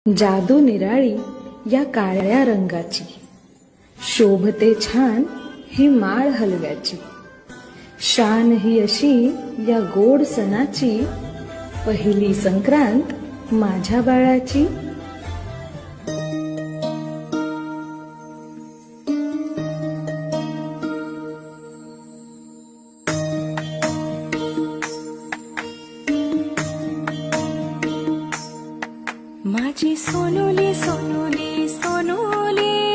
जादू निराळी या काळ्या रंगाची, शोभते छान ही माळ हलव्याची, शान ही अशी या गोड सणाची, पहिली संक्रांत माझ्या बाळाची. माझी सोनुली सोनुली सोनुली